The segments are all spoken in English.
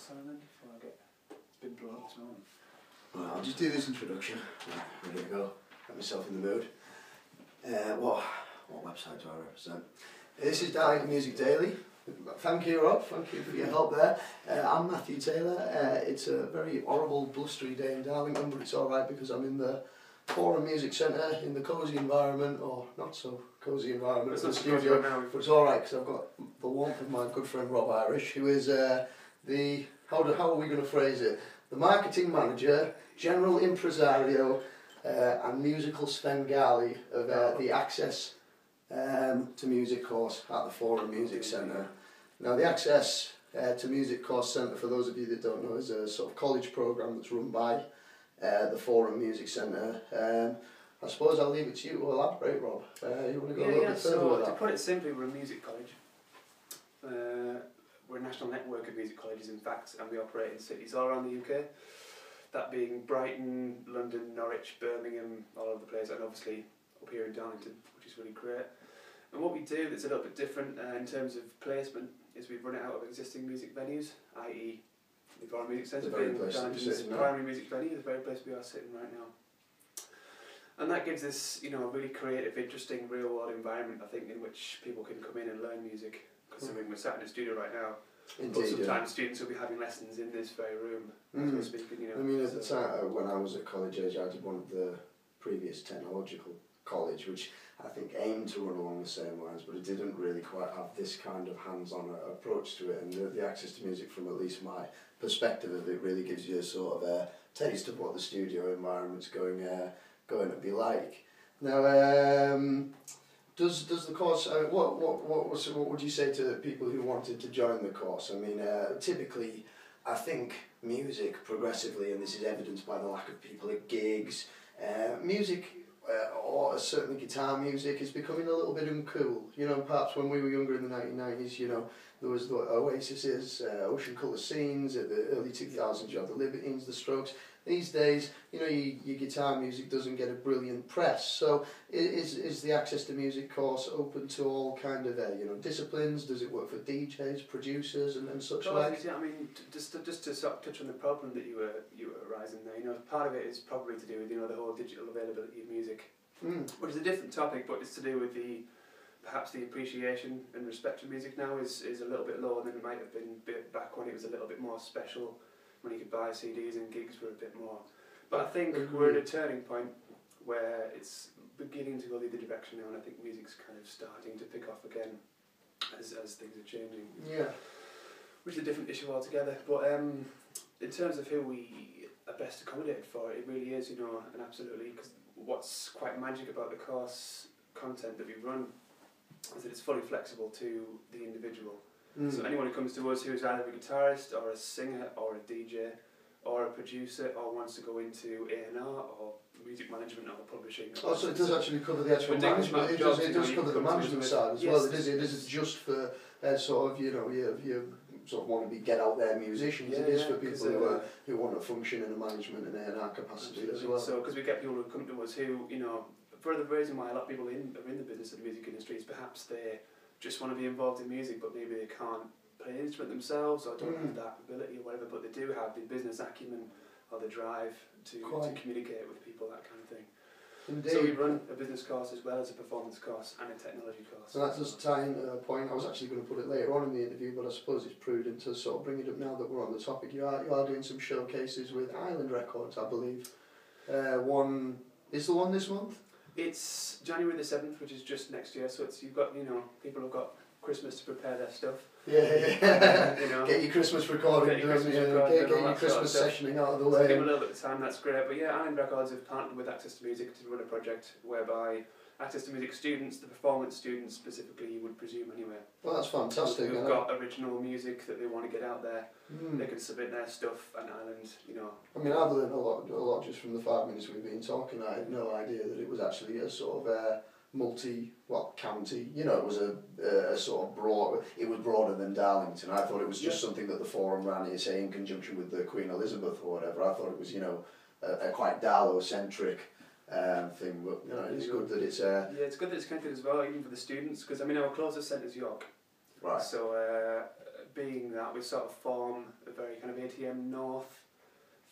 Sorry then, before I get a bit blown up this morning. Well, I'll just do this introduction. Right, ready to go. Get myself in the mood. What website do I represent? This is Darlington Music Daily. Thank you, Rob. Thank you for your help there. I'm Matthew Taylor. It's a very horrible, blustery day in Darlington, but it's alright because I'm in the Forum Music Centre in the cosy environment, or not so cosy environment of the studio, but it's alright because I've got the warmth of my good friend Rob Irish, who is how are we going to phrase it? The marketing manager, general impresario, and musical svengali of the Access to Music course at the Forum Music Centre. Now, the Access to Music course centre, for those of you that don't know, is a sort of college programme that's run by the Forum Music Centre. I suppose I'll leave it to you to elaborate, Rob. You want to go a little bit further with that? To put it simply, we're a music college. We're a national network of music colleges, in fact, and we operate in cities all around the UK. That being Brighton, London, Norwich, Birmingham, all over the place, and obviously up here in Darlington, which is really great. And what we do that's a little bit different in terms of placement is we run it out of existing music venues, i.e. the Forum Music Centre being Darlington's primary music venue, the very place we are sitting right now. And that gives this, a really creative, interesting, real-world environment, I think, in which people can come in and learn music. Considering we're sat in a studio right now, but sometimes students will be having lessons in this very room, as we're speaking, I mean, at the time, when I was at college age, I did one of the previous technological college, which I think aimed to run along the same lines, but it didn't really quite have this kind of hands-on approach to it, and the Access to Music, from at least my perspective of it, really gives you a sort of a taste of what the studio environment's going to be like. Now, does the course, what would you say to people who wanted to join the course? I mean, typically, I think music progressively, and this is evidenced by the lack of people at gigs, music, or certainly guitar music, is becoming a little bit uncool. Perhaps when we were younger in the 1990s, there was the Oasis's, Ocean Colour Scenes, at the early 2000s you had the Libertines, the Strokes. These days, your guitar music doesn't get a brilliant press. So, is the Access to Music course open to all kind of disciplines? Does it work for DJs, producers, and such like? Yeah, I mean, just to sort of touch on the problem that you were raising there. Part of it is probably to do with the whole digital availability of music, which is a different topic, but it's to do with perhaps the appreciation and respect for music now is a little bit lower than it might have been back when it was a little bit more special, when you could buy CDs and gigs were a bit more. But I think we're at a turning point where it's beginning to go the other direction now, and I think music's kind of starting to pick off again as things are changing. Yeah. Which is a different issue altogether. But in terms of who we are best accommodated for, it really is, and absolutely, because what's quite magic about the course content that we run is that it's fully flexible to the individual. So anyone who comes to us who's either a guitarist or a singer or a DJ or a producer or wants to go into A&R or music management or publishing. Oh, so it does actually cover the actual management. It does cover the management side as well. It isn't just for sort of you sort of want to get out there musicians. It is for people who want to function in a management and A&R capacity as well. So because we get people who come to us who for the reason why a lot of people are in the business of the music industry is perhaps they just want to be involved in music, but maybe they can't play an instrument themselves or don't have that ability or whatever, but they do have the business acumen or the drive to communicate with people, that kind of thing. Indeed. So we run a business course as well as a performance course and a technology course. So that does tie in a point. I was actually going to put it later on in the interview, but I suppose it's prudent to sort of bring it up now that we're on the topic. You are doing some showcases with Island Records, I believe. One is the one this month? It's January the 7th, which is just next year, so you've got, people have got Christmas to prepare their stuff. Yeah. Get your Christmas recording done, get your Christmas sessioning out of the way. So give them a little bit of time, that's great. But yeah, Island Records have partnered with Access to Music to run a project whereby Access to Music students, the performance students specifically, you would presume anyway. Well, that's fantastic. Who've got original music that they want to get out there, they can submit their stuff, and Island, I mean, I've learned a lot just from the 5 minutes we've been talking. I had no idea that it was actually a sort of county. It was a sort of broad. It was broader than Darlington. I thought it was just something that the Forum ran, say, in conjunction with the Queen Elizabeth or whatever. I thought it was, a quite Darlow-centric thing. But it's good that it's. Yeah, it's good that it's connected as well, even for the students, because our closest centre is York. Right. So being that we sort of form a very kind of ATM North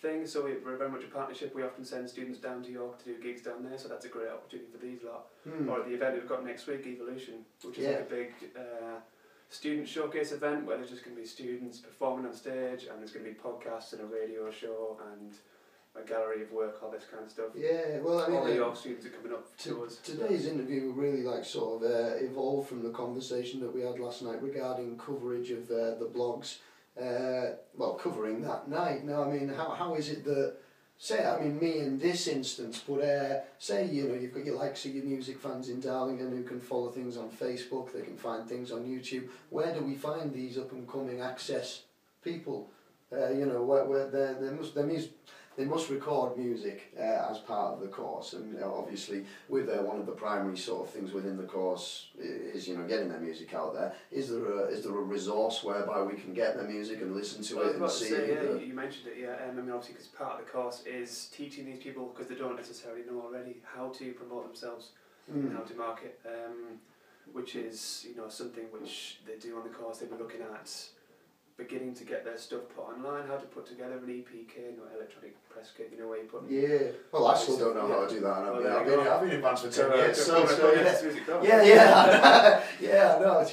thing, so we're very much a partnership. We often send students down to York to do gigs down there, so that's a great opportunity for these lot. Or the event we've got next week, Evolution, which is like a big student showcase event where there's just going to be students performing on stage, and there's going to be podcasts and a radio show and a gallery of work, all this kind of stuff. Yeah, well, I mean, all the York students are coming up to us. Today's interview really sort of evolved from the conversation that we had last night regarding coverage of the blogs. Covering that night. Now, I mean, how is it that, say, I mean, me in this instance, but say, you've got your likes of your music fans in Darlington who can follow things on Facebook, they can find things on YouTube. Where do we find these up and coming access people? Where they must record music as part of the course, and obviously with one of the primary sort of things within the course is getting their music out there. Is there a resource whereby we can get their music and listen to it and see it? Yeah, you mentioned it. Yeah, I mean, obviously, because part of the course is teaching these people, because they don't necessarily know already, how to promote themselves and how to market, which is something which they do on the course. They'll be looking at beginning to get their stuff put online, how to put together an EP kit, electronic press kit, where you put... Yeah, well, I still don't know how to do that, and I've been in bands for 10 years, so yeah, I know.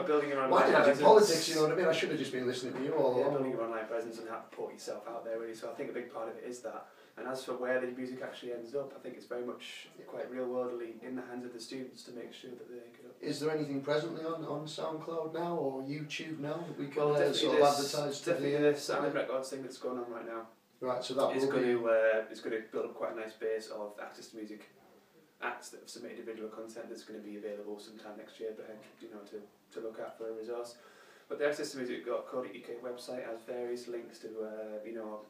Building your online why did I do presence. politics, you know what I mean? I should have just been listening to you all along. Building your online presence and how to put yourself out there, really. So I think a big part of it is that. And as for where the music actually ends up, I think it's very much quite real-worldly in the hands of the students to make sure that they get up. Is there anything presently on SoundCloud now or YouTube now that we can sort of advertise to definitely the Silent Records thing that's going on right now. Right, so that is going to build up quite a nice base of access to music acts that have submitted individual content that's going to be available sometime next year, but to look at for a resource. But the Access to Music .co.uk website has various links to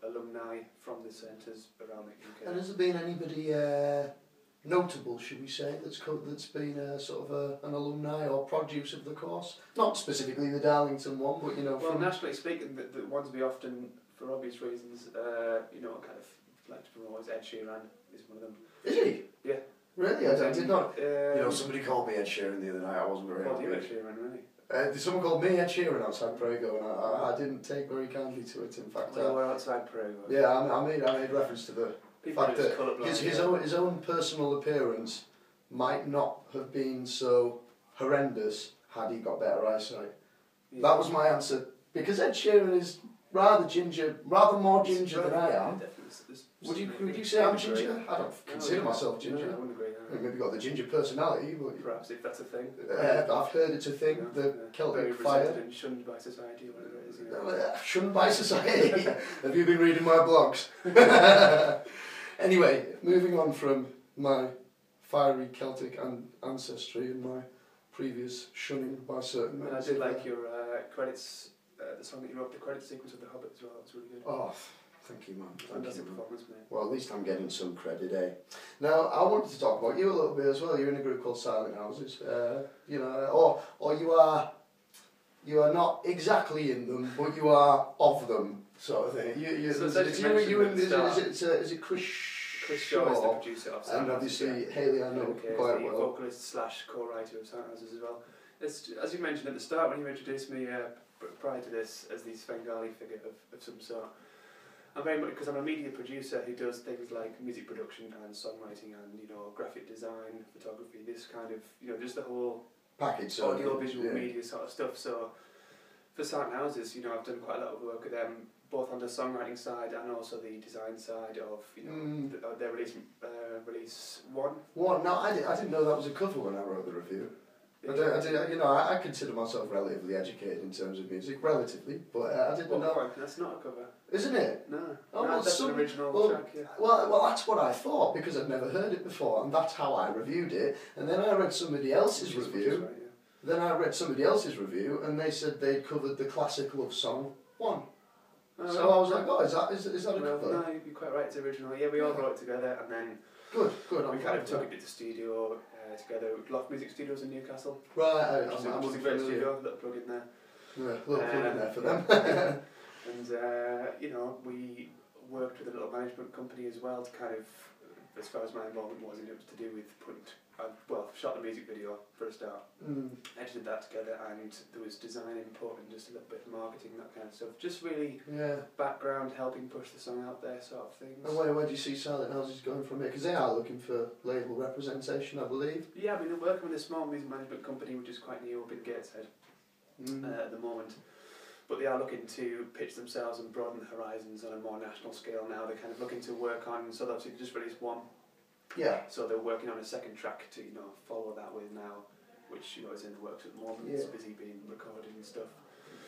alumni from the centres around the UK. And has there been anybody notable, should we say, that's been sort of an alumni or produce of the course? Not specifically the Darlington one, but Well, nationally speaking, the ones we often, for obvious reasons, kind of like to promote is Ed Sheeran is one of them. Is he? Yeah. Really? I did not. Somebody called me Ed Sheeran the other night. I wasn't very happy. Ed Sheeran, really? Someone called me Ed Sheeran outside Prego, and I didn't take very kindly to it. In fact, we're outside Prego. Yeah, I made reference to the fact that his own personal appearance might not have been so horrendous had he got better eyesight. Yeah. That was my answer, because Ed Sheeran is rather more ginger than I am. Would you say I'm ginger? I don't consider myself ginger. No, I wouldn't agree. No. Maybe got the ginger personality, but perhaps if that's a thing. I've heard it's a thing. The Celtic fire. And shunned by society, or whatever it is. Shunned by society. Have you been reading my blogs? Anyway, moving on from my fiery Celtic ancestry and my previous shunning by certain men. I did like your credits. The song that you wrote, the credit sequence of The Hobbit as well. That's really good. Oh. Thank you, man. Fantastic performance, mate. Well, at least I'm getting some credit, eh? Now, I wanted to talk about you a little bit as well. You're in a group called Silent Houses, or you are not exactly in them, but you are of them, sort of thing. Is it Chris Shaw is the producer of Silent Houses, and obviously Hayley I know quite well. Vocalist / co-writer of Silent Houses as well. As you mentioned at the start when you introduced me prior to this as the svengali-figure of some sort. I'm very much, because I'm a media producer who does things like music production and songwriting and graphic design, photography, this kind of just the whole package, audio-visual media sort of stuff. So for Silent Houses, I've done quite a lot of work with them, both on the songwriting side and also the design side of their release one. No, I didn't know that was a cover when I wrote the review. I consider myself relatively educated in terms of music, relatively, but I didn't know. That's not a cover. Isn't it? No. That's an original track, yeah. Well, that's what I thought, because I'd never heard it before, and that's how I reviewed it. And then I read somebody else's review. Right, yeah. Then I read somebody else's review, and they said they'd covered the classic love song 1. So I was like, oh, is that a cover? No, you're quite right, it's original. Yeah, we all wrote it together, and then Good. We kind of took it to the studio together with Loft Music Studios in Newcastle. Right, which is a great studio, little plug in there. Yeah, a little plug in there for them. And we worked with a little management company as well to kind of, as far as my involvement was, it was to do with putting shot the music video for a start, edited that together, and there was design input and just a little bit of marketing, that kind of stuff. Just really background, helping push the song out there, sort of things. And where do you see Silent Houses going from here? Because they are looking for label representation, I believe. Yeah, I mean, they're working with a small music management company which is quite new up in Gateshead at the moment. But they are looking to pitch themselves and broaden the horizons on a more national scale now. They're kind of looking to work on, so they've obviously just released one. Yeah. So they're working on a second track to, follow that with now, which, is in the works at the moment. It's busy being recorded and stuff.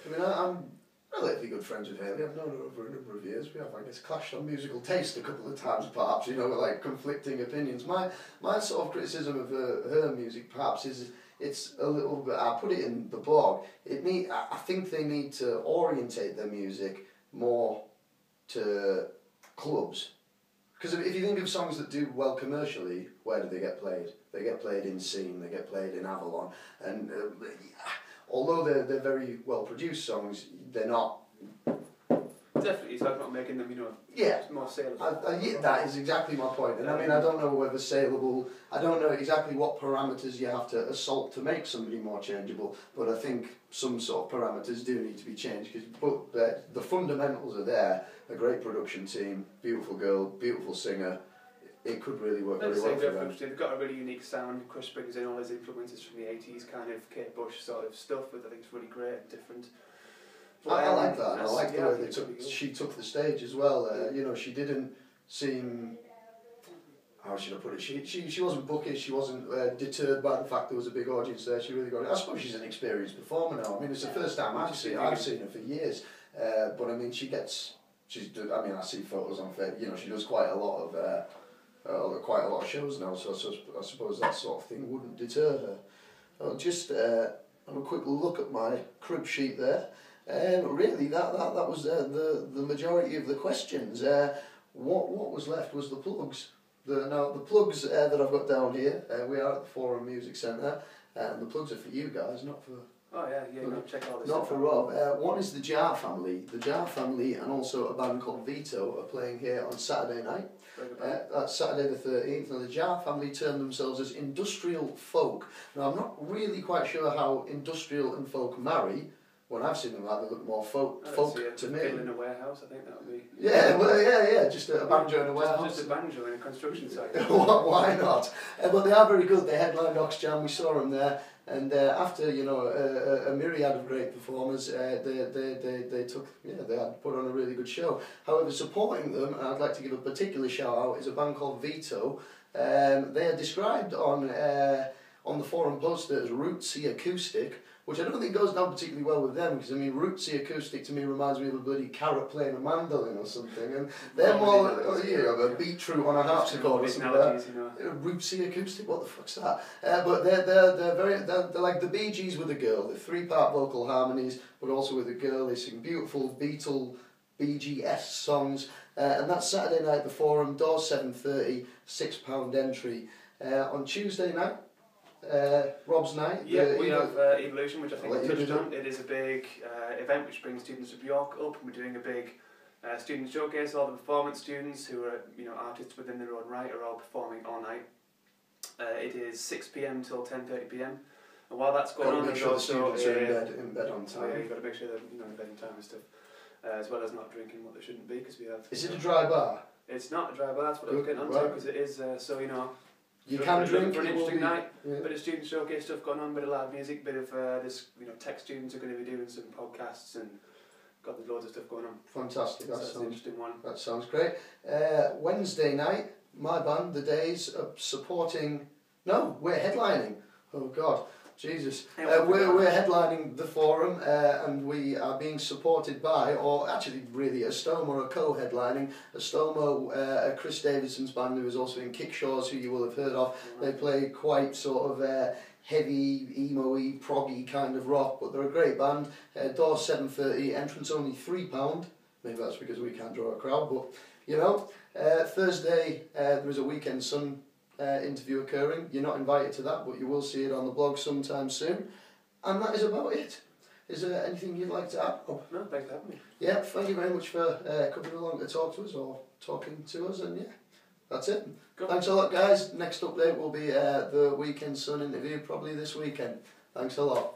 I mean, I'm relatively good friends with Hayley. I've known her over a number of years. We have, I guess, clashed on musical taste a couple of times, perhaps, with like conflicting opinions. My sort of criticism of her music, perhaps, is it's a little bit, I put it in the blog, I think they need to orientate their music more to clubs. Because if you think of songs that do well commercially, where do they get played? They get played in Scene, they get played in Avalon, and although they're very well produced songs, they're not. Definitely, it's like not making them, more saleable. That is exactly my point. And I mean, I don't know whether saleable, I don't know exactly what parameters you have to assault to make somebody more changeable, but I think some sort of parameters do need to be changed, but the fundamentals are there. A great production team, beautiful girl, beautiful singer. It could really work very well for them. They've got a really unique sound. Chris brings in all his influences from the 80s, kind of Kate Bush sort of stuff, which I think is really great and different. I like that, and I like the way she took the stage as well. She didn't seem, how should I put it, she wasn't bookish, she wasn't deterred by the fact there was a big audience there. She really got it. I suppose she's an experienced performer now. I mean, it's the first time I've seen her for years, but I mean, I see photos on Facebook. She does quite a lot of shows now, so I suppose that sort of thing wouldn't deter her. I'll just have a quick look at my crib sheet there. Really, that was the majority of the questions. What was left was the plugs. The plugs that I've got down here, we are at the Forum Music Centre, and the plugs are for you guys, not for... Oh yeah, check all this. Not for Rob. One is the Jar Family. The Jar Family and also a band called Vito are playing here on Saturday night. That's Saturday the 13th. Now the Jar Family term themselves as industrial folk. Now I'm not really quite sure how industrial and folk marry. When I've seen them, they look more folk to me. Fiddle in a warehouse, I think that would be. Yeah, just a banjo in a warehouse. Just a banjo in a construction site. Why not? But they are very good. They headlined Oxjam. We saw them there, and after a myriad of great performers, they had put on a really good show. However, supporting them, and I'd like to give a particular shout out, is a band called Vito. They are described on the forum poster as rootsy acoustic, which I don't think goes down particularly well with them, because I mean, rootsy acoustic to me reminds me of a bloody carrot playing a mandolin or something, and they're more a beetroot on a harpsichord or something. Rootsy acoustic, what the fuck's that? But they're like the Bee Gees with a girl. They're 3-part vocal harmonies, but also with a girl. They sing beautiful Beatle, Bee Gees songs, and that's Saturday night at the Forum. Doors £7.30, £6 entry. On Tuesday night, Rob's night. Yeah, we have Evolution, which I think we touched on. It is a big event which brings students of York up, and we're doing a big student showcase. All the performance students who are artists within their own right are all performing all night. It is 6 PM till 10:30 PM, and while that's going on, there's also the students are in bed on time. Yeah, you've got to make sure they're in bed on time and stuff, as well as not drinking what they shouldn't be, because we have. Is it a dry bar? It's not a dry bar. That's what I was getting onto, because it is You can drink for an interesting night. Bit of student showcase stuff going on, bit of live music, bit of tech students are going to be doing some podcasts, and got loads of stuff going on. Fantastic. That's an interesting one. That sounds great. Wednesday night, my band, The Days, are supporting. No, we're headlining. Oh God, Jesus. We're headlining the Forum, and we are being supported by, or actually really Astoma are co-headlining. Astoma, Chris Davidson's band, who is also in Kickshaws, who you will have heard of. They play quite sort of heavy, emo-y, proggy kind of rock, but they're a great band. Doors £7.30, entrance only £3. Maybe that's because we can't draw a crowd, but Thursday there is a Weekend Sun interview occurring. You're not invited to that, but you will see it on the blog sometime soon. And that is about it. Is there anything you'd like to add? No, thanks for having me. Yeah, thank you very much for coming along to talk to us, or talking to us, and yeah, That's it. Cool. Thanks a lot, guys. Next update will be the Weekend Sun interview, probably this weekend. Thanks a lot.